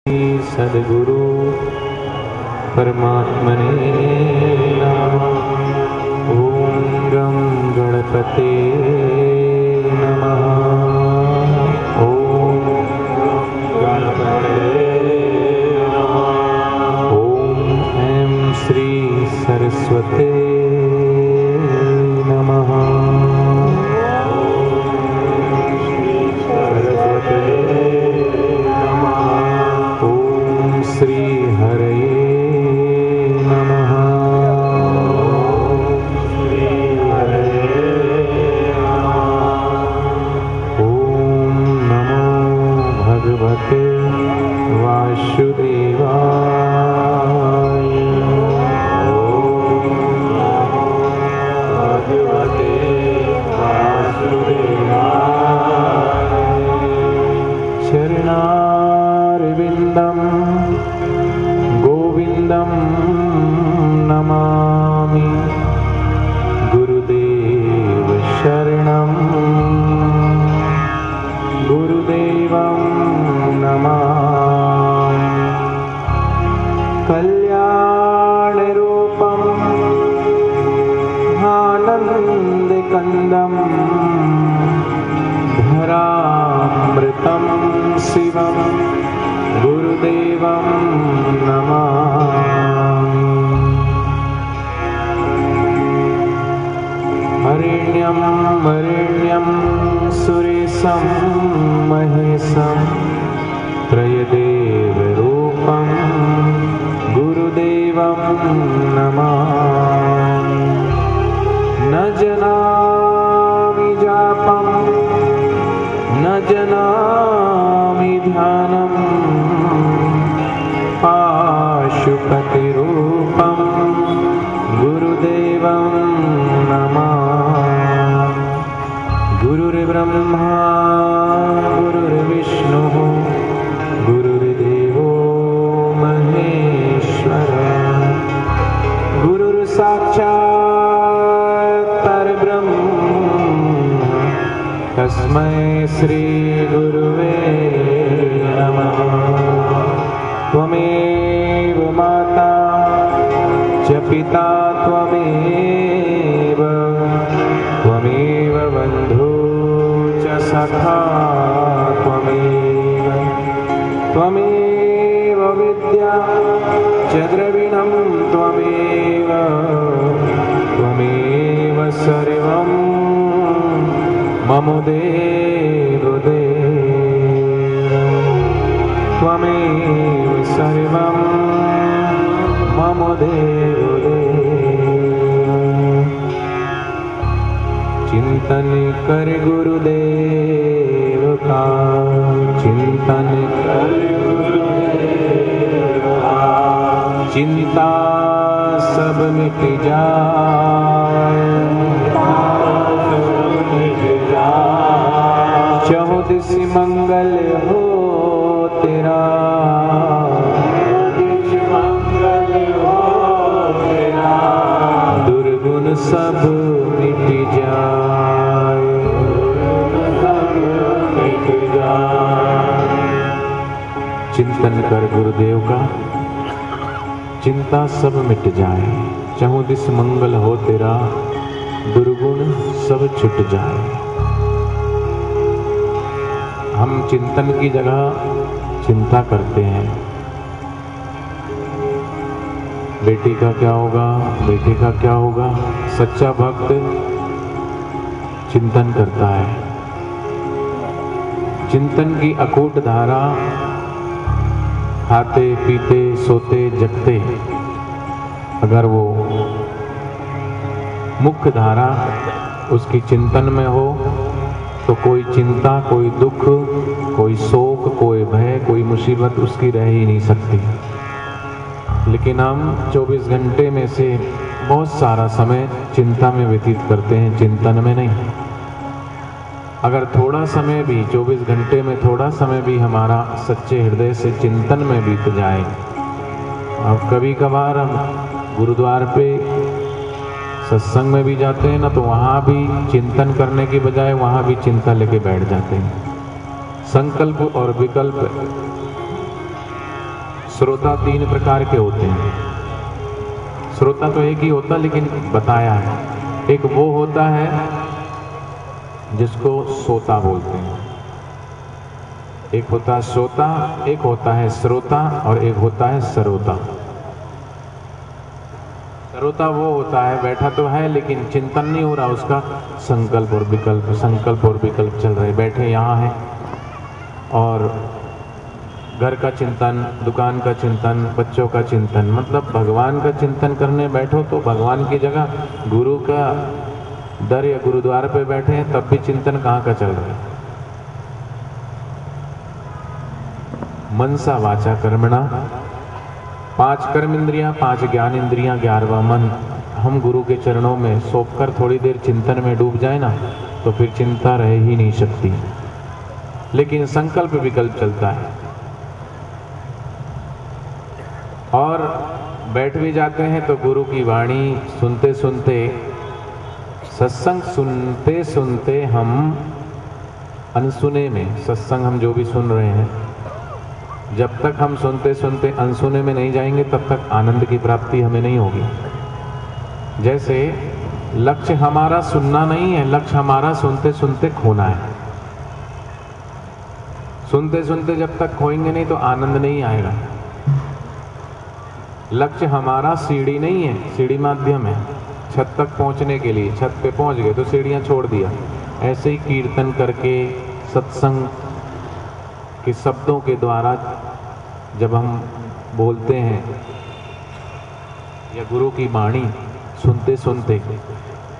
सद्गुरु परमात्मने नमः। ओम गं गणपते नमः। ओम गणपते नमः। ओम ऐं श्री सरस्वते नमः। श्री हरये नमः। श्री हरये नमः। ओम नमो भगवते वासुदेवाय। ओम नमो भगवते वासुदेवाय। चरणारविन्दं गोविन्दं नमामि। गुरुदेव शरणं गुरुदेवं नमामि। कल्याणरूपं आनन्दकन्दं धरामृतं शिवं गुरुदेवं नमामि। हरिण्यं सुरेशं महेशं त्रयदेवरूपं गुरुदेवं नमामि। न जानामि जापं न जानामि ध्यानं पाशुपतिरूपं गुरुदेवं नमामि। गुरुर्ब्रह्मा गुरुर्विष्णुः गुरुर्देवो महेश्वरः। गुरुर्साक्षात् परब्रह्म तस्मै श्री गुरुवे नमः। त्वमेव माता च पिता त्वमेव बन्धु च सखा त्वमेव विद्या च द्रविणं त्वमेव सर्वं मम देवदेव। त्वमेव सर्वं मम देवदेव। चिंतन कर गुरुदेव का, चिंतन कर गुरुदेव का। चिंता सब मिट जाए, चहुदिश मंगल हो तेरा, दुर्गुण सब मिट जाए। चिंतन कर गुरुदेव का, चिंता सब मिट जाए। चहुदिश मंगल हो तेरा, दुर्गुण सब छुट जाए। हम चिंतन की जगह चिंता करते हैं। बेटी का क्या होगा, बेटे का क्या होगा। सच्चा भक्त चिंतन करता है। चिंतन की अकूट धारा खाते पीते सोते जगते, अगर वो मुख्य धारा उसकी चिंतन में हो तो कोई चिंता, कोई दुख, कोई शोक, कोई भय, कोई मुसीबत उसकी रह ही नहीं सकती। लेकिन हम 24 घंटे में से बहुत सारा समय चिंता में व्यतीत करते हैं, चिंतन में नहीं। अगर थोड़ा समय भी 24 घंटे में थोड़ा समय भी हमारा सच्चे हृदय से चिंतन में बीत जाए। अब कभी कभार हम गुरुद्वार पे सत्संग में भी जाते हैं ना, तो वहाँ भी चिंतन करने की बजाय वहाँ भी चिंता लेके बैठ जाते हैं। संकल्प और विकल्प श्रोता 3 प्रकार के होते हैं। श्रोता तो एक ही होता, लेकिन बताया है। एक वो होता है जिसको सोता बोलते हैं, एक होता है श्रोता, एक होता है श्रोता और एक होता है सरोता। सरोता वो होता है बैठा तो है लेकिन चिंतन नहीं हो रहा, उसका संकल्प और विकल्प चल रहे। बैठे यहाँ हैं और घर का चिंतन, दुकान का चिंतन, बच्चों का चिंतन, मतलब भगवान का चिंतन करने बैठो तो भगवान की जगह गुरु का दर या गुरुद्वार पे बैठे हैं तब भी चिंतन कहाँ का चल रहा है। मनसा वाचा कर्मणा, 5 कर्म इंद्रियां, 5 ज्ञान इंद्रियां, 11वां मन। हम गुरु के चरणों में सौंपकर थोड़ी देर चिंतन में डूब जाए ना तो फिर चिंता रह ही नहीं सकती। लेकिन संकल्प विकल्प चलता है और बैठ भी जाते हैं तो गुरु की वाणी सुनते सुनते, सत्संग सुनते सुनते हम अनसुने में, सत्संग हम जो भी सुन रहे हैं, जब तक हम सुनते सुनते अनसुने में नहीं जाएंगे तब तक आनंद की प्राप्ति हमें नहीं होगी। जैसे लक्ष्य हमारा सुनना नहीं है, लक्ष्य हमारा सुनते सुनते खोना है। सुनते सुनते जब तक खोएंगे नहीं तो आनंद नहीं आएगा। लक्ष्य हमारा सीढ़ी नहीं है, सीढ़ी माध्यम है छत तक पहुंचने के लिए। छत पे पहुंच गए तो सीढ़ियां छोड़ दिया। ऐसे ही कीर्तन करके, सत्संग के शब्दों के द्वारा जब हम बोलते हैं या गुरु की वाणी सुनते सुनते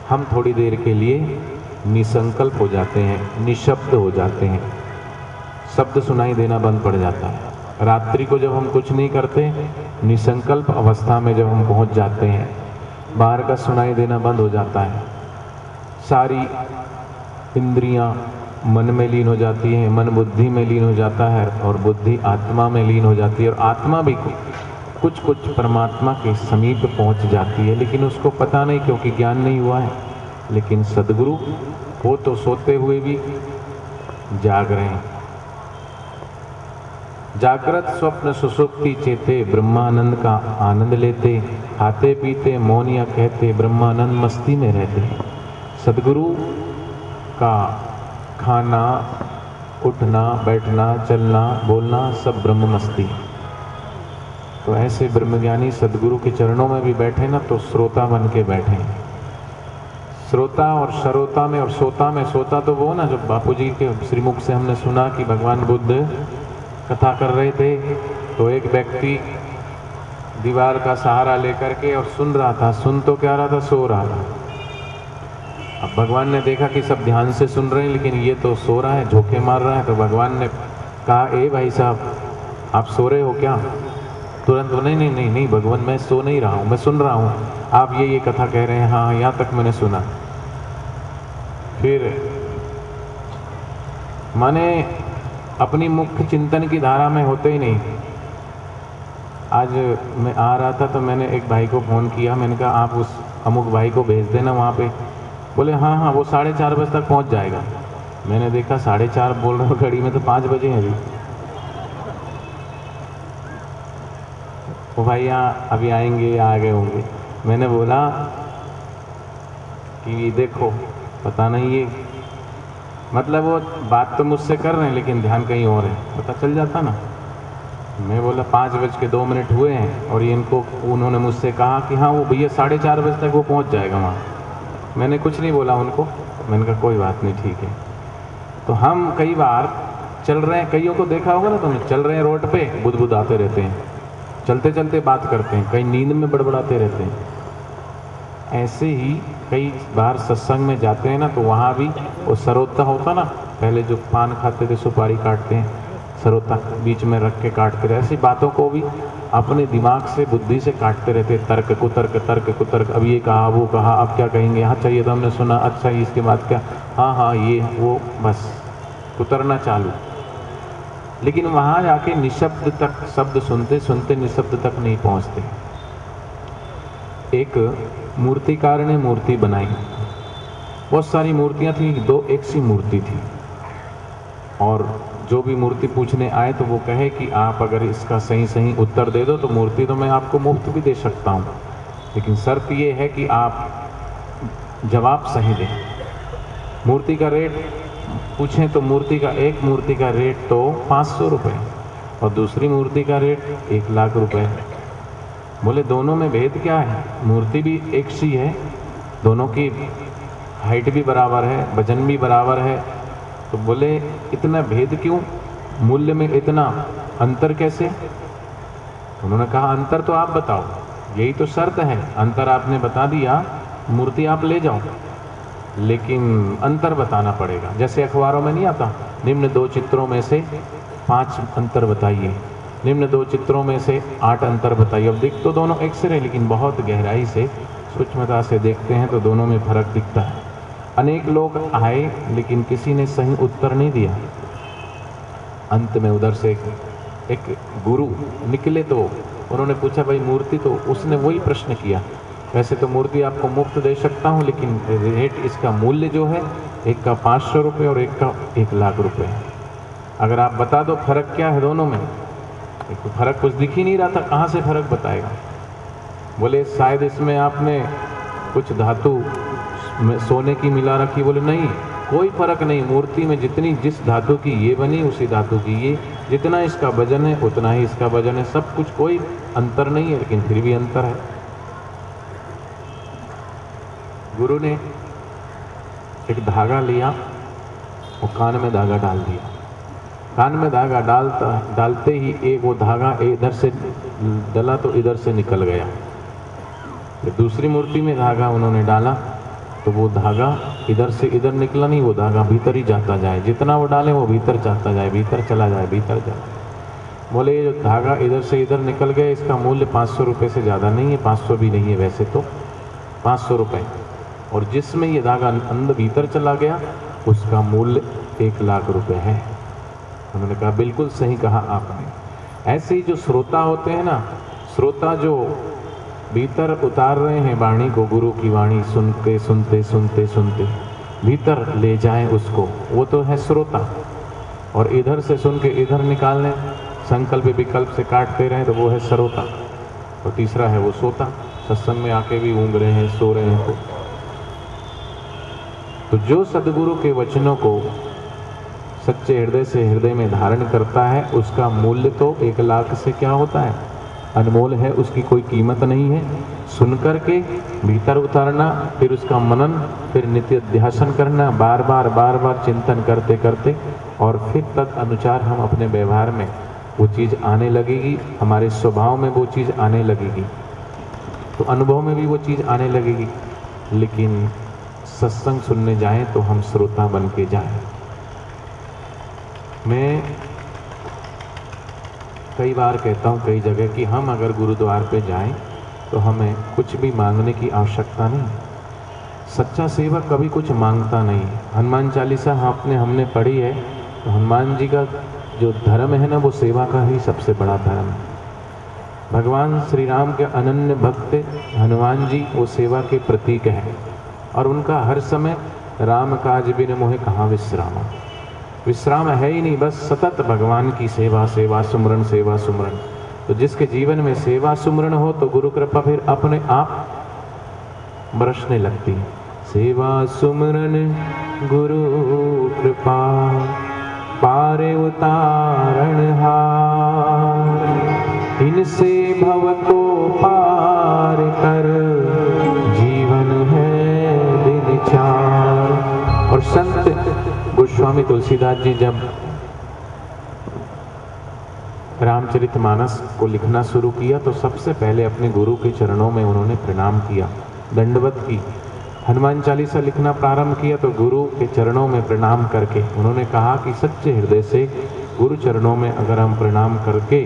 हम थोड़ी देर के लिए निसंकल्प हो जाते हैं, निशब्द हो जाते हैं, शब्द सुनाई देना बंद पड़ जाता है। रात्रि को जब हम कुछ नहीं करते, निसंकल्प अवस्था में जब हम पहुंच जाते हैं, बाहर का सुनाई देना बंद हो जाता है। सारी इंद्रियां मन में लीन हो जाती हैं, मन बुद्धि में लीन हो जाता है और बुद्धि आत्मा में लीन हो जाती है और आत्मा भी कुछ कुछ परमात्मा के समीप पहुंच जाती है, लेकिन उसको पता नहीं क्योंकि ज्ञान नहीं हुआ है। लेकिन सद्गुरु वो तो सोते हुए भी जाग रहे हैं। जागृत स्वप्न सुसुप्ति चेते ब्रह्मानंद का आनंद लेते, खाते पीते मौन या कहते ब्रह्मानंद मस्ती में रहते। सद्गुरु का खाना, उठना, बैठना, चलना, बोलना सब ब्रह्म मस्ती। तो ऐसे ब्रह्मज्ञानी सद्गुरु के चरणों में भी बैठे ना तो श्रोता बन के बैठे। श्रोता और सरोता में और सोता में, सोता तो वो ना जो बापूजी के श्रीमुख से हमने सुना कि भगवान बुद्ध कथा कर रहे थे तो एक व्यक्ति दीवार का सहारा लेकर के और सुन रहा था। सुन तो क्या रहा था, सो रहा था। अब भगवान ने देखा कि सब ध्यान से सुन रहे हैं लेकिन ये तो सो रहा है, झोंके मार रहा है। तो भगवान ने कहा, ए भाई साहब आप सो रहे हो क्या? तुरंत नहीं नहीं नहीं नहीं भगवान मैं सो नहीं रहा हूँ, मैं सुन रहा हूँ, आप ये कथा कह रहे हैं। हाँ यहाँ तक मैंने सुना। फिर माने अपनी मुख्य चिंतन की धारा में होते ही नहीं। आज मैं आ रहा था तो मैंने एक भाई को फ़ोन किया, मैंने कहा आप उस अमुक भाई को भेज देना वहाँ पे। बोले हाँ हाँ वो 4:30 बजे तक पहुँच जाएगा। मैंने देखा 4:30 बोल रहा हूँ, घड़ी में तो 5 बजे हैं अभी। वो भाई यहाँ अभी आएंगे या आ गए होंगे। मैंने बोला कि देखो पता नहीं ये मतलब वो बात तो मुझसे कर रहे हैं लेकिन ध्यान कहीं और है, पता चल जाता ना। मैं बोला 5:02 हुए हैं और ये इनको उन्होंने मुझसे कहा कि हाँ वो भैया 4:30 बजे तक वो पहुँच जाएगा वहाँ। मैंने कुछ नहीं बोला उनको, मैंने कहा कोई बात नहीं ठीक है। तो हम कई बार चल रहे हैं, कईयों को देखा होगा ना तुमने, चल रहे हैं रोड पे बुदबुदाते रहते हैं, चलते चलते बात करते हैं, कई नींद में बड़बड़ाते रहते हैं। ऐसे ही कई बार सत्संग में जाते हैं ना तो वहाँ भी वो सरोता होता ना, पहले जो पान खाते थे सुपारी काटते हैं, सरोता बीच में रख के काटते रहे। ऐसी बातों को भी अपने दिमाग से, बुद्धि से काटते रहते, तर्क कुतर्क, अब ये कहा वो कहा, अब क्या कहेंगे, हाँ चाहिए तो हमने सुना, अच्छा इसके बाद क्या, हाँ ये वो, बस कुतरना चालू। लेकिन वहाँ जाके निशब्द तक, शब्द सुनते सुनते निशब्द तक नहीं पहुँचते। एक मूर्तिकार ने मूर्ति बनाई, बहुत सारी मूर्तियाँ थी, 2 एक सी मूर्ति थी और जो भी मूर्ति पूछने आए तो वो कहे कि आप अगर इसका सही सही उत्तर दे दो तो मूर्ति तो मैं आपको मुफ्त भी दे सकता हूँ, लेकिन शर्त ये है कि आप जवाब सही दें। मूर्ति का रेट पूछें तो एक मूर्ति का रेट तो 500 रुपये और दूसरी मूर्ति का रेट 1 लाख रुपए है। बोले दोनों में भेद क्या है? मूर्ति भी एक सी है, दोनों की हाइट भी बराबर है, वजन भी बराबर है, तो बोले इतना भेद क्यों, मूल्य में इतना अंतर कैसे? उन्होंने कहा अंतर तो आप बताओ, यही तो शर्त है, अंतर आपने बता दिया, मूर्ति आप ले जाओ, लेकिन अंतर बताना पड़ेगा। जैसे अखबारों में नहीं आता, निम्न 2 चित्रों में से 5 अंतर बताइए, निम्न 2 चित्रों में से 8 अंतर बताइए। अब दिख तो दोनों एक से रहे, लेकिन बहुत गहराई से सूक्ष्मता से देखते हैं तो दोनों में फर्क दिखता है। अनेक लोग आए लेकिन किसी ने सही उत्तर नहीं दिया। अंत में उधर से एक गुरु निकले तो उन्होंने पूछा भाई मूर्ति, तो उसने वही प्रश्न किया, वैसे तो मूर्ति आपको मुफ्त दे सकता हूँ, लेकिन रेट इसका मूल्य जो है एक का 500 रुपये और एक का 1 लाख रुपये है। अगर आप बता दो फर्क क्या है दोनों में। तो फर्क कुछ दिख ही नहीं रहा था, कहाँ से फर्क बताएगा? बोले शायद इसमें आपने कुछ धातु सोने की मिला रखी। बोले नहीं, कोई फर्क नहीं, मूर्ति में जितनी जिस धातु की ये बनी उसी धातु की ये, जितना इसका वजन है उतना ही इसका वजन है, सब कुछ कोई अंतर नहीं है, लेकिन फिर भी अंतर है। गुरु ने एक धागा लिया और कान में धागा डाल दिया। कान में धागा डालते ही एक वो धागा इधर से डला तो इधर से निकल गया। फिर दूसरी मूर्ति में धागा उन्होंने डाला तो वो धागा इधर से इधर निकला नहीं, वो धागा भीतर ही जाता जाए, जितना वो डाले वो भीतर जाता जाए, भीतर चला जाए, भीतर जाए। बोले ये जो धागा इधर से इधर निकल गया इसका मूल्य 500 रुपये से ज़्यादा नहीं है, 500 भी नहीं है वैसे तो, 500 रुपये। और जिसमें ये धागा अंदर भीतर चला गया उसका मूल्य 1 लाख रुपए है। उन्होंने कहा बिल्कुल सही कहा आपने। ऐसे ही जो श्रोता होते हैं ना, श्रोता जो भीतर उतार रहे हैं वाणी को, गुरु की वाणी सुनते सुनते सुनते सुनते भीतर ले जाएं उसको, वो तो है श्रोता। और इधर से सुन के इधर निकालने, संकल्प विकल्प से काटते रहे तो वो है श्रोता। और तीसरा है वो सोता, सत्संग में आके भी ऊँग रहे हैं, सो रहे हैं। तो जो सद्गुरु के वचनों को सच्चे हृदय से हृदय में धारण करता है उसका मूल्य तो 1 लाख से क्या होता है, अनमोल है, उसकी कोई कीमत नहीं है। सुन कर के भीतर उतारना, फिर उसका मनन, फिर नित्य ध्यान करना, बार बार चिंतन करते करते, और फिर तद अनुसार हम अपने व्यवहार में वो चीज़ आने लगेगी, हमारे स्वभाव में वो चीज़ आने लगेगी, तो अनुभव में भी वो चीज़ आने लगेगी। लेकिन सत्संग सुनने जाएं तो हम श्रोता बन के जाएं। मैं कई बार कहता हूँ कई जगह कि हम अगर गुरुद्वार पे जाएं तो हमें कुछ भी मांगने की आवश्यकता नहीं। सच्चा सेवक कभी कुछ मांगता नहीं। हनुमान चालीसा हमने पढ़ी है, तो हनुमान जी का जो धर्म है ना वो सेवा का ही सबसे बड़ा धर्म है। भगवान श्री राम के अनन्य भक्त हनुमान जी वो सेवा के प्रतीक हैं, और उनका हर समय राम काज बिन मोहे कहाँ विश्राम, विश्राम है ही नहीं, बस सतत भगवान की सेवा, सेवा सुमरन, सेवा सुमरन। तो जिसके जीवन में सेवा सुमरन हो तो गुरु कृपा फिर अपने आप बरसने लगती है। सेवा सुमरन गुरु कृपा पारे उतारण हार, इनसे भव को पार कर जीवन है दिन चार। और संत गोस्वामी तुलसीदास जी जब रामचरितमानस को लिखना शुरू किया तो सबसे पहले अपने गुरु के चरणों में उन्होंने प्रणाम किया, दंडवत की। हनुमान चालीसा लिखना प्रारंभ किया तो गुरु के चरणों में प्रणाम करके उन्होंने कहा कि सच्चे हृदय से गुरु चरणों में अगर हम प्रणाम करके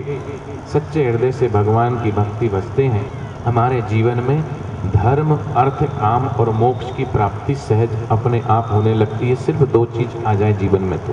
सच्चे हृदय से भगवान की भक्ति बसते हैं, हमारे जीवन में धर्म, अर्थ, काम और मोक्ष की प्राप्ति सहज अपने आप होने लगती है। सिर्फ 2 चीज आ जाए जीवन में तो